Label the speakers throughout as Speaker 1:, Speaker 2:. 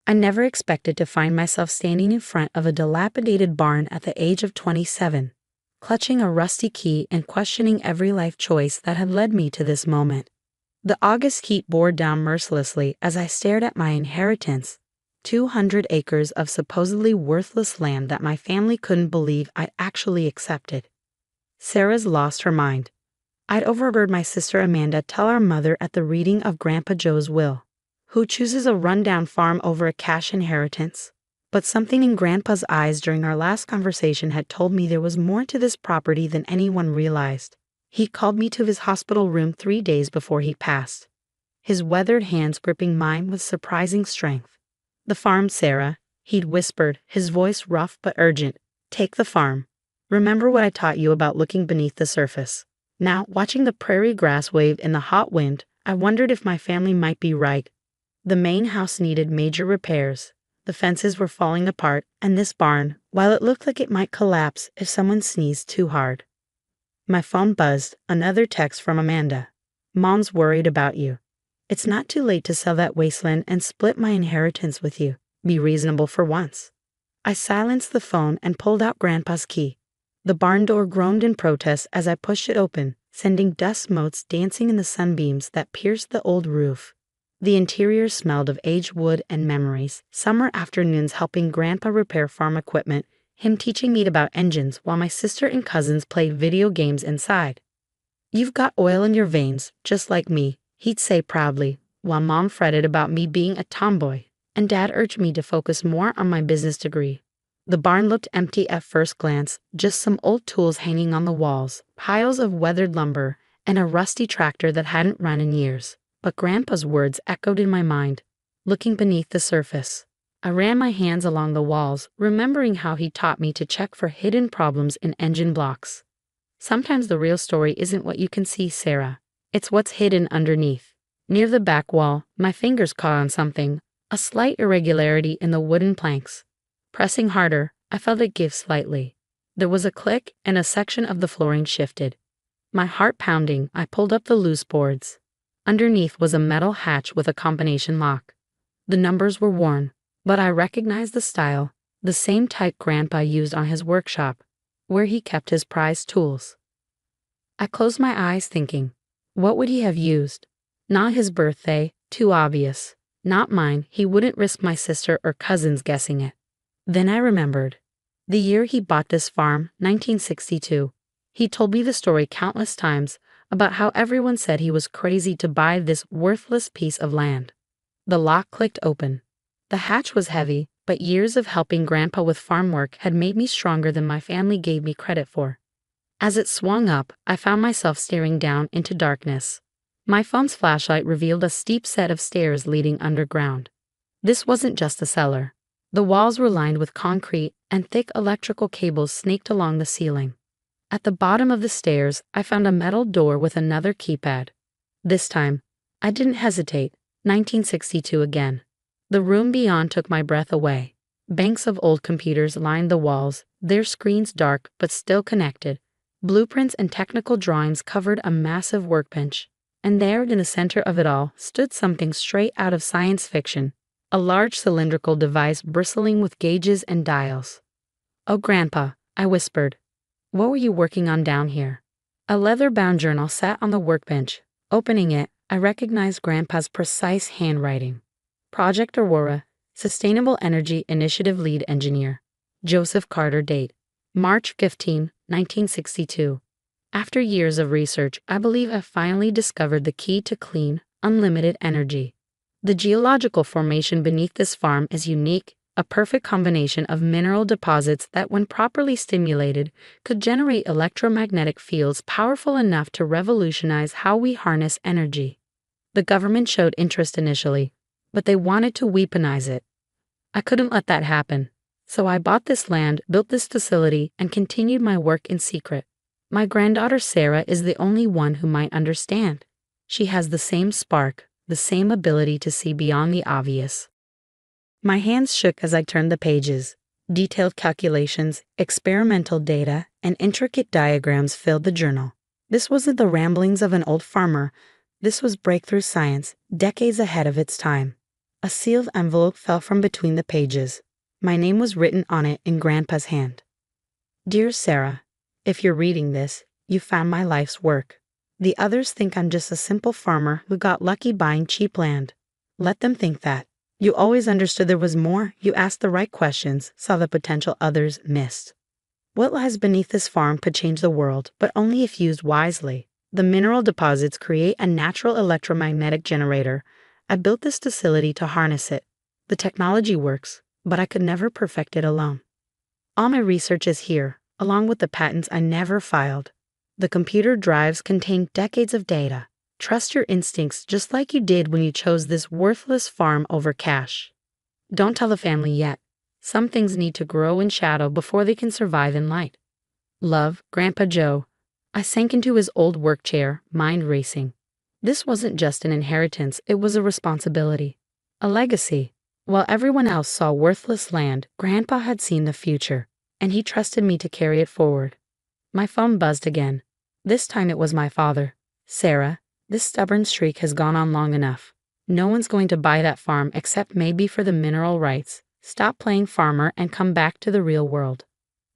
Speaker 1: I never expected to find myself standing in front of a dilapidated barn at the age of 27, clutching a rusty key and questioning every life choice that had led me to this moment. The August heat bore down mercilessly as I stared at my inheritance, 200 acres of supposedly worthless land that my family couldn't believe I'd actually accepted. Sarah's lost her mind. I'd overheard my sister Amanda tell our mother at the reading of Grandpa Joe's will, "Who chooses a rundown farm over a cash inheritance?" But something in Grandpa's eyes during our last conversation had told me there was more to this property than anyone realized. He called me to his hospital room 3 days before he passed, his weathered hands gripping mine with surprising strength. "The farm, Sarah," he'd whispered, his voice rough but urgent. "Take the farm. Remember what I taught you about looking beneath the surface." Now, watching the prairie grass wave in the hot wind, I wondered if my family might be right. The main house needed major repairs. The fences were falling apart, and this barn, while it looked like it might collapse if someone sneezed too hard. My phone buzzed, another text from Amanda. "Mom's worried about you. It's not too late to sell that wasteland and split my inheritance with you. Be reasonable for once." I silenced the phone and pulled out Grandpa's key. The barn door groaned in protest as I pushed it open, sending dust motes dancing in the sunbeams that pierced the old roof. The interior smelled of aged wood and memories, summer afternoons helping Grandpa repair farm equipment, him teaching me about engines while my sister and cousins played video games inside. "You've got oil in your veins, just like me," he'd say proudly, while Mom fretted about me being a tomboy, and Dad urged me to focus more on my business degree. The barn looked empty at first glance, just some old tools hanging on the walls, piles of weathered lumber, and a rusty tractor that hadn't run in years. But Grandpa's words echoed in my mind, looking beneath the surface. I ran my hands along the walls, remembering how he taught me to check for hidden problems in engine blocks. "Sometimes the real story isn't what you can see, Sarah. It's what's hidden underneath." Near the back wall, my fingers caught on something, a slight irregularity in the wooden planks. Pressing harder, I felt it give slightly. There was a click and a section of the flooring shifted. My heart pounding, I pulled up the loose boards. Underneath was a metal hatch with a combination lock. The numbers were worn, but I recognized the style, the same type Grandpa used on his workshop, where he kept his prized tools. I closed my eyes thinking, what would he have used? Not his birthday, too obvious. Not mine, he wouldn't risk my sister or cousins guessing it. Then I remembered. The year he bought this farm, 1962. He told me the story countless times about how everyone said he was crazy to buy this worthless piece of land. The lock clicked open. The hatch was heavy, but years of helping Grandpa with farm work had made me stronger than my family gave me credit for. As it swung up, I found myself staring down into darkness. My phone's flashlight revealed a steep set of stairs leading underground. This wasn't just a cellar. The walls were lined with concrete, and thick electrical cables snaked along the ceiling. At the bottom of the stairs, I found a metal door with another keypad. This time, I didn't hesitate. 1962 again. The room beyond took my breath away. Banks of old computers lined the walls, their screens dark but still connected. Blueprints and technical drawings covered a massive workbench. And there, in the center of it all, stood something straight out of science fiction. A large cylindrical device bristling with gauges and dials. "Oh, Grandpa," I whispered. "What were you working on down here?" A leather-bound journal sat on the workbench. Opening it, I recognized Grandpa's precise handwriting. Project Aurora, Sustainable Energy Initiative Lead Engineer. Joseph Carter. Date: March 15, 1962. After years of research, I believe I finally discovered the key to clean, unlimited energy. The geological formation beneath this farm is unique, a perfect combination of mineral deposits that, when properly stimulated, could generate electromagnetic fields powerful enough to revolutionize how we harness energy. The government showed interest initially, but they wanted to weaponize it. I couldn't let that happen. So I bought this land, built this facility, and continued my work in secret. My granddaughter Sarah is the only one who might understand. She has the same spark, the same ability to see beyond the obvious. My hands shook as I turned the pages. Detailed calculations, experimental data, and intricate diagrams filled the journal. This wasn't the ramblings of an old farmer. This was breakthrough science, decades ahead of its time. A sealed envelope fell from between the pages. My name was written on it in Grandpa's hand. Dear Sarah, if you're reading this, you found my life's work. The others think I'm just a simple farmer who got lucky buying cheap land. Let them think that. You always understood there was more. You asked the right questions, saw the potential others missed. What lies beneath this farm could change the world, but only if used wisely. The mineral deposits create a natural electromagnetic generator. I built this facility to harness it. The technology works, but I could never perfect it alone. All my research is here, along with the patents I never filed. The computer drives contain decades of data. Trust your instincts just like you did when you chose this worthless farm over cash. Don't tell the family yet. Some things need to grow in shadow before they can survive in light. Love, Grandpa Joe. I sank into his old work chair, mind racing. This wasn't just an inheritance, it was a responsibility. A legacy. While everyone else saw worthless land, Grandpa had seen the future, and he trusted me to carry it forward. My phone buzzed again. This time it was my father. Sarah, this stubborn streak has gone on long enough. No one's going to buy that farm except maybe for the mineral rights. Stop playing farmer and come back to the real world.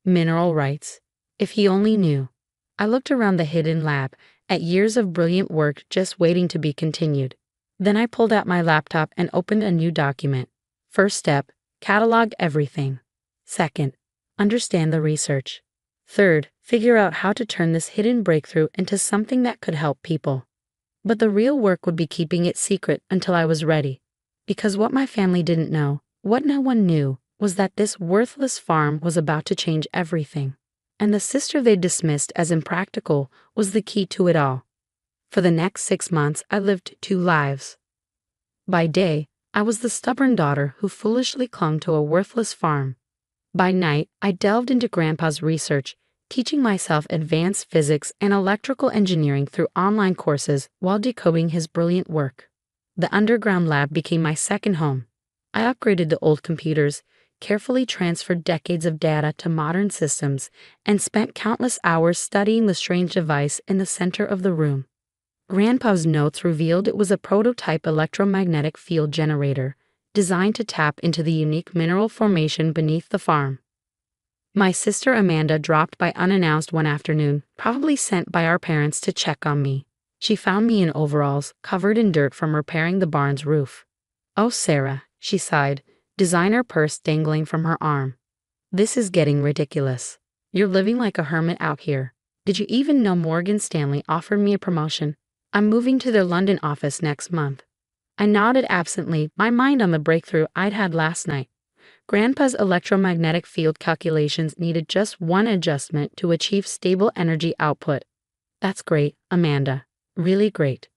Speaker 1: Mineral rights. If he only knew. I looked around the hidden lab, at years of brilliant work just waiting to be continued. Then I pulled out my laptop and opened a new document. First step, catalog everything. Second, understand the research. Third, figure out how to turn this hidden breakthrough into something that could help people. But the real work would be keeping it secret until I was ready. Because what my family didn't know, what no one knew, was that this worthless farm was about to change everything. And the sister they dismissed as impractical was the key to it all. For the next 6 months, I lived 2 lives. By day, I was the stubborn daughter who foolishly clung to a worthless farm. By night, I delved into Grandpa's research, teaching myself advanced physics and electrical engineering through online courses while decoding his brilliant work. The underground lab became my second home. I upgraded the old computers, carefully transferred decades of data to modern systems, and spent countless hours studying the strange device in the center of the room. Grandpa's notes revealed it was a prototype electromagnetic field generator, designed to tap into the unique mineral formation beneath the farm. My sister Amanda dropped by unannounced one afternoon, probably sent by our parents to check on me. She found me in overalls, covered in dirt from repairing the barn's roof. "Oh, Sarah," she sighed, designer purse dangling from her arm. "This is getting ridiculous. You're living like a hermit out here. Did you even know Morgan Stanley offered me a promotion? I'm moving to their London office next month." I nodded absently, my mind on the breakthrough I'd had last night. Grandpa's electromagnetic field calculations needed just one adjustment to achieve stable energy output. "That's great, Amanda. Really great.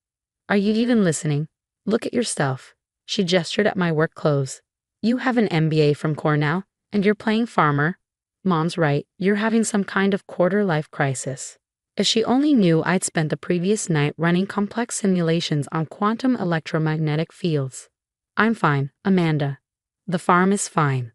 Speaker 1: Are you even listening? Look at yourself." She gestured at my work clothes. "You have an MBA from Cornell, and you're playing farmer. Mom's right, you're having some kind of quarter-life crisis." If she only knew I'd spent the previous night running complex simulations on quantum electromagnetic fields. "I'm fine, Amanda. The farm is fine."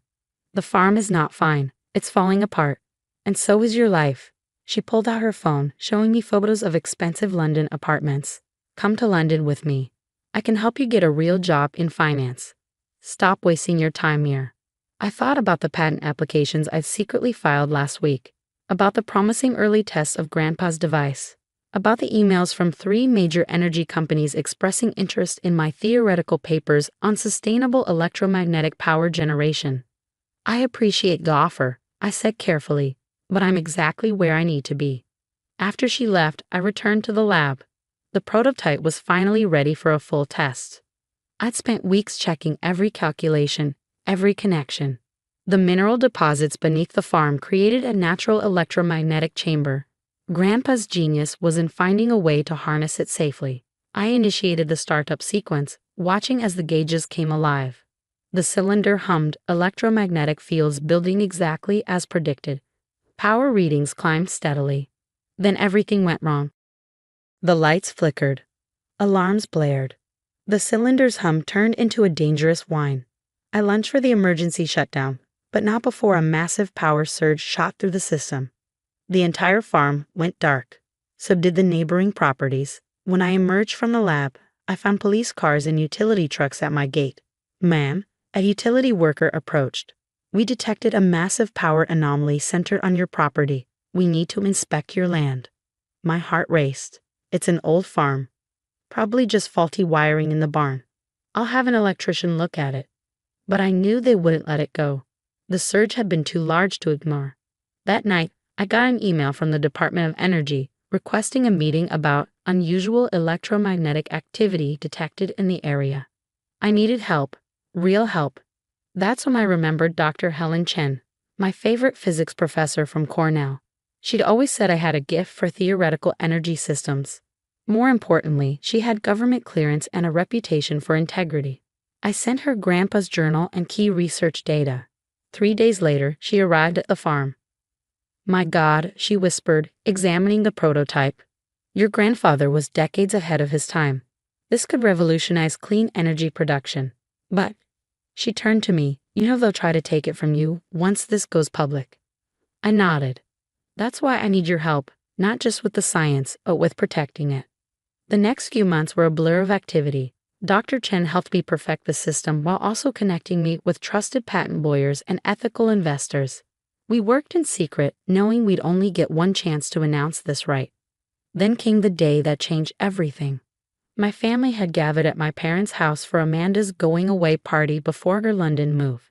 Speaker 1: "The farm is not fine. It's falling apart. And so is your life." She pulled out her phone, showing me photos of expensive London apartments. "Come to London with me. I can help you get a real job in finance. Stop wasting your time here." I thought about the patent applications I'd secretly filed last week, about the promising early tests of Grandpa's device, about the emails from 3 major energy companies expressing interest in my theoretical papers on sustainable electromagnetic power generation. "I appreciate the offer," I said carefully, "but I'm exactly where I need to be." After she left, I returned to the lab. The prototype was finally ready for a full test. I'd spent weeks checking every calculation, every connection. The mineral deposits beneath the farm created a natural electromagnetic chamber. Grandpa's genius was in finding a way to harness it safely. I initiated the startup sequence, watching as the gauges came alive. The cylinder hummed, electromagnetic fields building exactly as predicted. Power readings climbed steadily. Then everything went wrong. The lights flickered. Alarms blared. The cylinder's hum turned into a dangerous whine. I lunged for the emergency shutdown, but not before a massive power surge shot through the system. The entire farm went dark. So did the neighboring properties. When I emerged from the lab, I found police cars and utility trucks at my gate. Ma'am, a utility worker approached. We detected a massive power anomaly centered on your property. We need to inspect your land. My heart raced. It's an old farm. Probably just faulty wiring in the barn. I'll have an electrician look at it. But I knew they wouldn't let it go. The surge had been too large to ignore. That night, I got an email from the Department of Energy requesting a meeting about unusual electromagnetic activity detected in the area. I needed help, real help. That's when I remembered Dr. Helen Chen, my favorite physics professor from Cornell. She'd always said I had a gift for theoretical energy systems. More importantly, she had government clearance and a reputation for integrity. I sent her Grandpa's journal and key research data. 3 days later, she arrived at the farm. My God, she whispered, examining the prototype. Your grandfather was decades ahead of his time. This could revolutionize clean energy production. But, she turned to me, you know they'll try to take it from you once this goes public. I nodded. That's why I need your help, not just with the science, but with protecting it. The next few months were a blur of activity. Dr. Chen helped me perfect the system while also connecting me with trusted patent lawyers and ethical investors. We worked in secret, knowing we'd only get one chance to announce this right. Then came the day that changed everything. My family had gathered at my parents' house for Amanda's going-away party before her London move.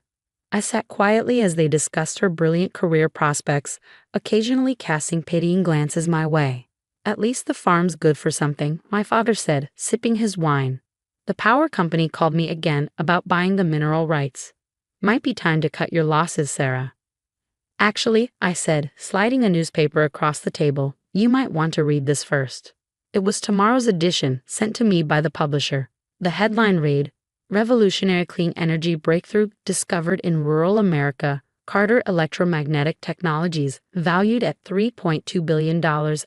Speaker 1: I sat quietly as they discussed her brilliant career prospects, occasionally casting pitying glances my way. At least the farm's good for something, my father said, sipping his wine. The power company called me again about buying the mineral rights. Might be time to cut your losses, Sarah. Actually, I said, sliding a newspaper across the table, you might want to read this first. It was tomorrow's edition, sent to me by the publisher. The headline read, Revolutionary Clean Energy Breakthrough Discovered in Rural America, Carter Electromagnetic Technologies, valued at $3.2 billion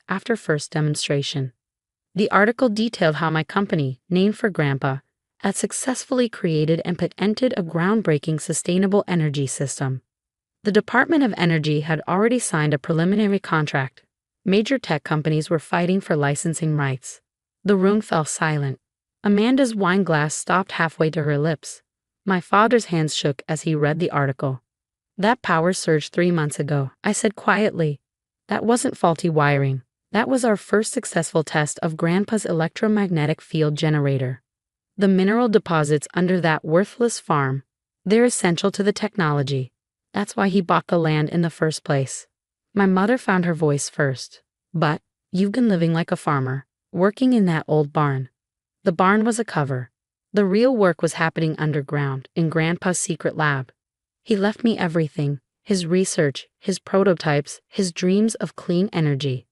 Speaker 1: after first demonstration. The article detailed how my company, named for Grandpa, had successfully created and patented a groundbreaking sustainable energy system. The Department of Energy had already signed a preliminary contract. Major tech companies were fighting for licensing rights. The room fell silent. Amanda's wine glass stopped halfway to her lips. My father's hands shook as he read the article. That power surged 3 months ago, I said quietly. That wasn't faulty wiring. That was our first successful test of Grandpa's electromagnetic field generator. The mineral deposits under that worthless farm, they're essential to the technology. That's why he bought the land in the first place. My mother found her voice first. But, you've been living like a farmer, working in that old barn. The barn was a cover. The real work was happening underground, in Grandpa's secret lab. He left me everything, his research, his prototypes, his dreams of clean energy.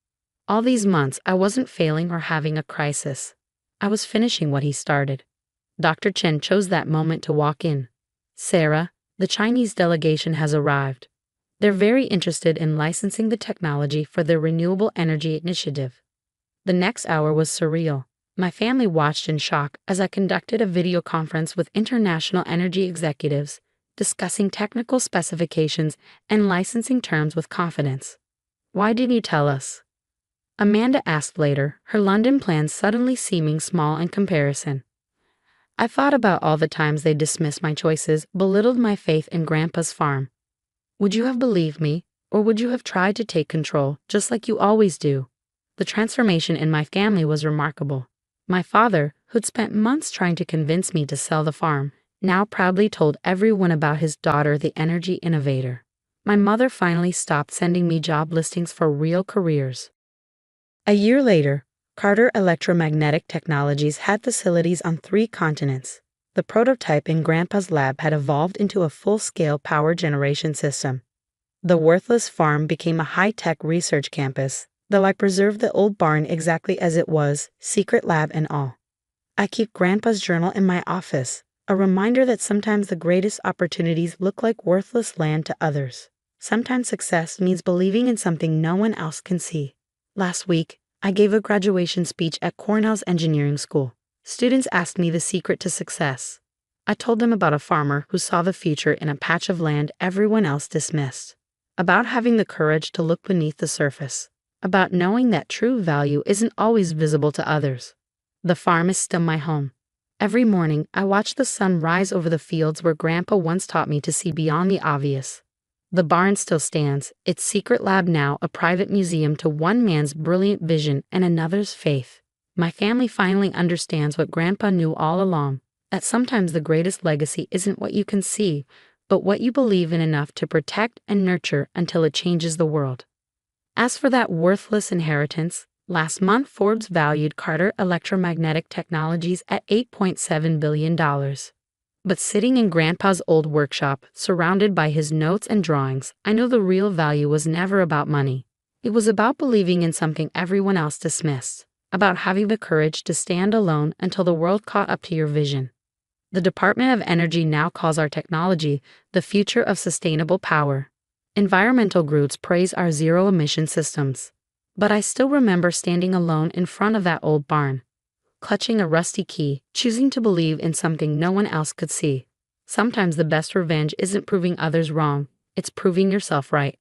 Speaker 1: All these months, I wasn't failing or having a crisis. I was finishing what he started. Dr. Chen chose that moment to walk in. Sarah, the Chinese delegation has arrived. They're very interested in licensing the technology for their renewable energy initiative. The next hour was surreal. My family watched in shock as I conducted a video conference with international energy executives, discussing technical specifications and licensing terms with confidence. Why didn't you tell us? Amanda asked later, her London plans suddenly seeming small in comparison. I thought about all the times they dismissed my choices, belittled my faith in Grandpa's farm. Would you have believed me, or would you have tried to take control, just like you always do? The transformation in my family was remarkable. My father, who'd spent months trying to convince me to sell the farm, now proudly told everyone about his daughter, the energy innovator. My mother finally stopped sending me job listings for real careers. A year later, Carter Electromagnetic Technologies had facilities on 3 continents. The prototype in Grandpa's lab had evolved into a full-scale power generation system. The worthless farm became a high-tech research campus, though I preserved the old barn exactly as it was, secret lab and all. I keep Grandpa's journal in my office, a reminder that sometimes the greatest opportunities look like worthless land to others. Sometimes success means believing in something no one else can see. Last week, I gave a graduation speech at Cornell's engineering school. Students asked me the secret to success. I told them about a farmer who saw the future in a patch of land everyone else dismissed. About having the courage to look beneath the surface. About knowing that true value isn't always visible to others. The farm is still my home. Every morning, I watch the sun rise over the fields where Grandpa once taught me to see beyond the obvious. The barn still stands, its secret lab now a private museum to one man's brilliant vision and another's faith. My family finally understands what Grandpa knew all along, that sometimes the greatest legacy isn't what you can see, but what you believe in enough to protect and nurture until it changes the world. As for that worthless inheritance, last month Forbes valued Carter Electromagnetic Technologies at $8.7 billion. But sitting in Grandpa's old workshop, surrounded by his notes and drawings, I knew the real value was never about money. It was about believing in something everyone else dismissed, about having the courage to stand alone until the world caught up to your vision. The Department of Energy now calls our technology the future of sustainable power. Environmental groups praise our zero-emission systems. But I still remember standing alone in front of that old barn, clutching a rusty key, choosing to believe in something no one else could see. Sometimes the best revenge isn't proving others wrong, it's proving yourself right.